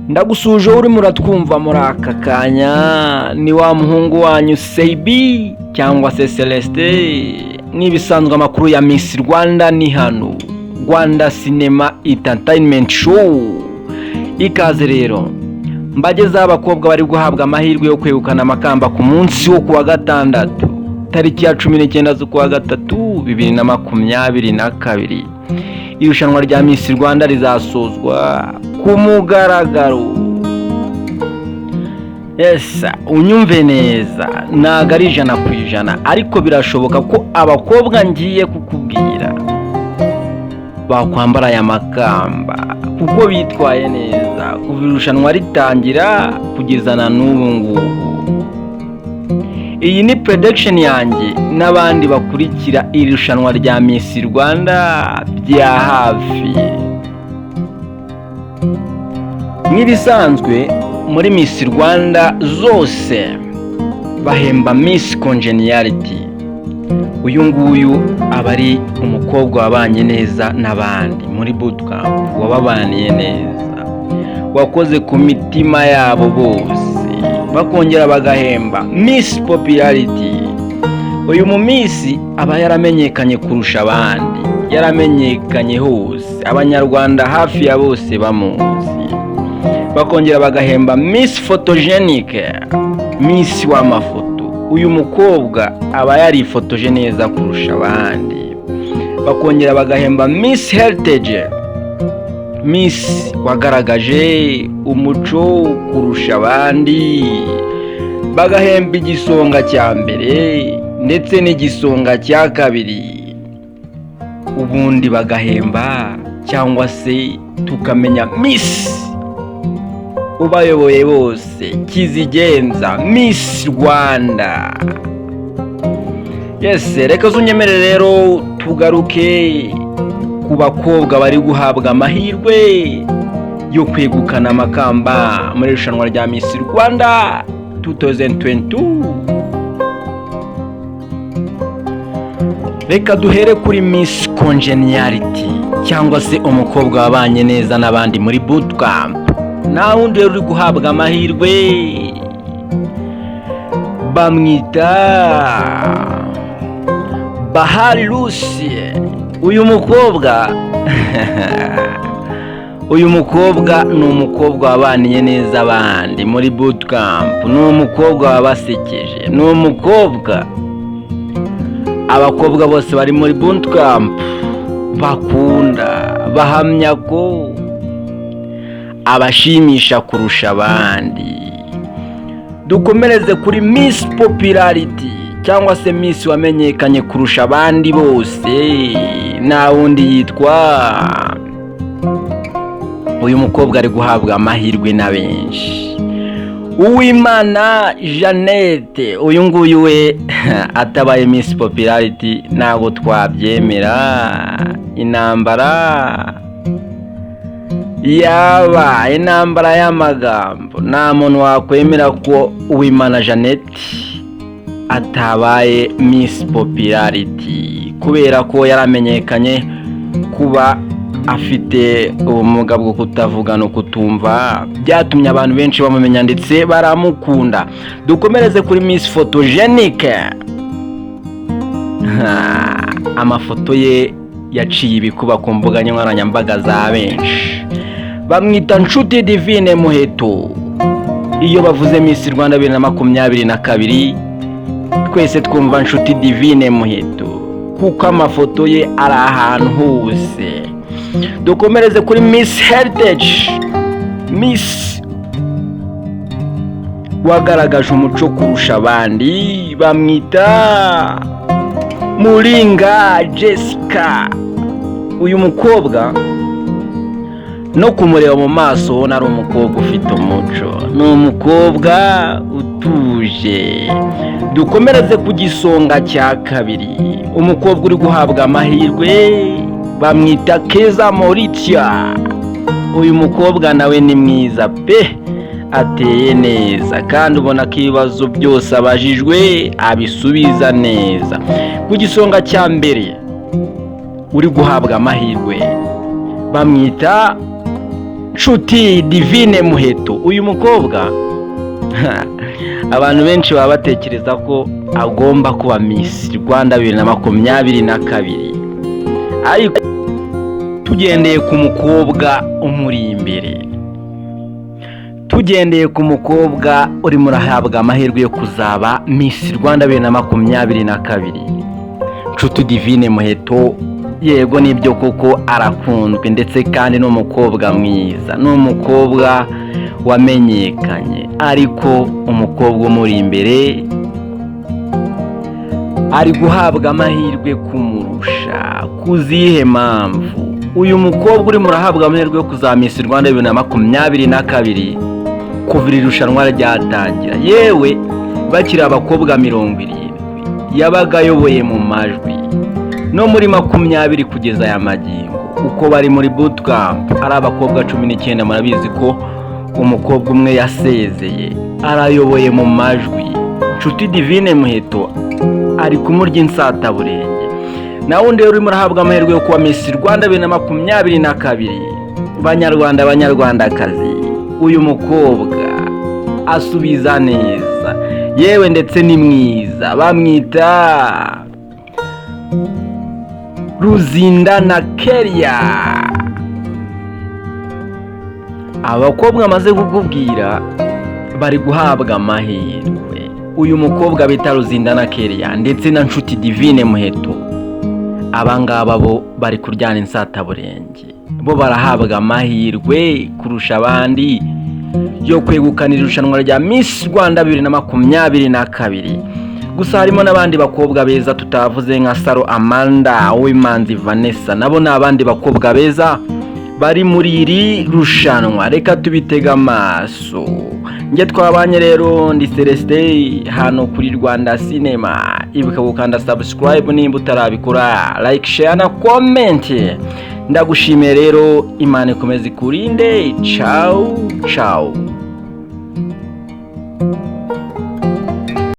Ndagusuje uri muratwumva muri aka kanya, ni wa muhungu wanyu Seibi cyangwa se Celestin. N'ibisanzwe amakuru ya Miss Rwanda ni hano, Rwanda Cinema Entertainment Show. Ikaze rero, mbagezaho abakobwa bari guhabwa amahirwe yo kwegukana amakamba ku munsi wo kuwa gatandatu tariki ya 19 z'ukwa gatatu 2022. Irushanwa rya Miss Rwanda rizasozwa ku mugaragaro. Unyumve neza, ntago ari 100%, ariko birashoboka ko abakobwa ngiye kukubwira bakwambara aya makamba kuko bitwaye neza kuva irushanwa ritangira kugeza na n'ubu ngubu. Iyi ni prediction yanjye n'abandi bakurikira irushanwa rya Miss Rwanda bya hafi. Nk'ibisanzwe muri Miss Rwanda zose bahemba Miss Congeniality. Uyu nguyu aba ari umukobwa wabanye neza n'abandi muri bootcamp, wababaniye neza, wakoze ku mitima yabo bose, bakongera bagahemba Miss Popularity. Uyu mu Miss aba yaramenyekanye kurusha abandi, yaramenyekanye hose, abanyarwanda hafi ya bose bamuzi. Bakongera bagahemba Miss Photogenic, Miss w'amafoto. Uyu mukobwa aba yari fotoje neza kurusha abandi. Bakongera bagahemba Miss Heritage, Miss wagaragaje umuco kurusha abandi. Bagahemba igisonga cya mbere ndetse n'igisonga cya kabiri. Ubundi bagahemba cyangwa se tukamenya Miss ubayoboye bose, kizigenza Miss Rwanda. Reka zunyemere rero tugaruke ku bakobwa bari guhabwa amahirwe yo kwegukana amakamba muri irushanwa rya Miss Rwanda 2022. Reka duhere kuri Miss Congeniality cyangwa se umukobwa wabanye neza n'abandi muri bootcamp. Nta wundi uri guhabwa amahirwe, bamwita Bahari Lucie. Uyu mukobwa ni umukobwa wabaniye neza abandi muri bootcamp, ni umukobwa wabasekeje, ni umukobwa abakobwa bose bari muri bootcamp bakunda, bahamya ko abashimisha kurusha abandi. Dukomereze kuri Miss Popularity cyangwa se Miss wamenyekanye kurusha abandi bose, na wundi yitwa, uyu mukobwa ari guhabwa amahirwe na benshi, Uwimana Jeannette. Uyu nguyu we atabaye Miss Popularity ntabwo twabyemera. Intambara y'amagambo, nta muntu wakwemera ko Uwimana Jeannette atabaye Miss Popularity kubera ko yaramenyekanye kuba afite ubumuga bwo kutavuga no kutumva, byatumye abantu benshi bamumenya ndetse baramukunda. Dukomereze kuri Miss Photogenic. Amafoto ye yaciye ibikuba ku mbuga nkoranyambaga za benshi. Bamwita Nshuti Divine Muheto. Iyo bavuze Miss Rwanda 2022 twese twumva Nshuti Divine Muheto kuko amafoto ye ari ahantu hose. Dukomereze kuri Miss Heritage, Miss wagaragaje umuco kurusha abandi, bamwita Muringa Jessica. Uyu mukobwa no kumureba mu maso ubona ari umukobwa ufite umuco, ni umukobwa utuje. Dukomereze ku gisonga cya kabiri, umukobwa uri guhabwa amahirwe bamwita Keza Mauritia. Uyu mukobwa nawe ni mwiza pe, ateye neza kandi ubona ko ibibazo byose abajijwe abisubiza neza. Ku gisonga cya mbere uri guhabwa amahirwe bamwita Nshuti Divine Muheto. Uyu mukobwa abantu benshi baba batekereza ko agomba kuba Miss Rwanda 2022, ariko tugendeye ku mukobwa umuri imbere, tugendeye ku mukobwa urimo urahabwa amahirwe yo kuzaba Miss Rwanda 2022, Nshuti Divine Muheto, yego nibyo koko arakunzwe ndetse kandi n'umukobwa mwiza, n'umukobwa wamenyekanye, ariko umukobwa umuri imbere ari guhabwa amahirwe kumurusha. Kuzihe mpamvu? Uyu mukobwa urimo urahabwa amahirwe yo kuzaba Miss Rwanda 2022 kuva iri rushanwa ryatangira, yewe bakiri abakobwa 70 yabaga ayoboye mu majwi, no muri 20 kugeza aya magingo uko bari muri bootcamp ari abakobwa 19. Murabizi ko umukobwa umwe yasezeye, arayoboye mu majwi. Nshuti Divine Muheto ari kumurya insataburenge. Nawe undi urimo urahabwa amahirwe yo kuba Miss Rwanda 2022, Banyarwanda banyarwandakazi, uyu mukobwa asubiza neza, yewe ndetse ni mwiza, bamwita Ruzindana Keria. Abakobwa amaze kukubwira bari guhabwa amahirwe. Uyu mukobwa bita Ruzindana Keria ndetse na Nshuti Divine Muheto, abangaba bo bari kuryana insataburenge, bo barahabwa amahirwe kurusha abandi yo kwegukana irushanwa rya Miss Rwanda 2022. Gusa harimo n'abandi bakobwa beza tutavuze nka Saro Amanda, Uwimanzi Vanessa, nabo n'abandi bakobwa beza bari muri iri rushanwa. Reka tubitega amaso. Nge twabanye rero ndi Celestin hano kuri Rwanda Cinema. Ibuka gukanda subscribe nimba utarabikora, like, share na comment. Ndagushimiye rero, Imana ikomeze ikurinde. Ciao ciao.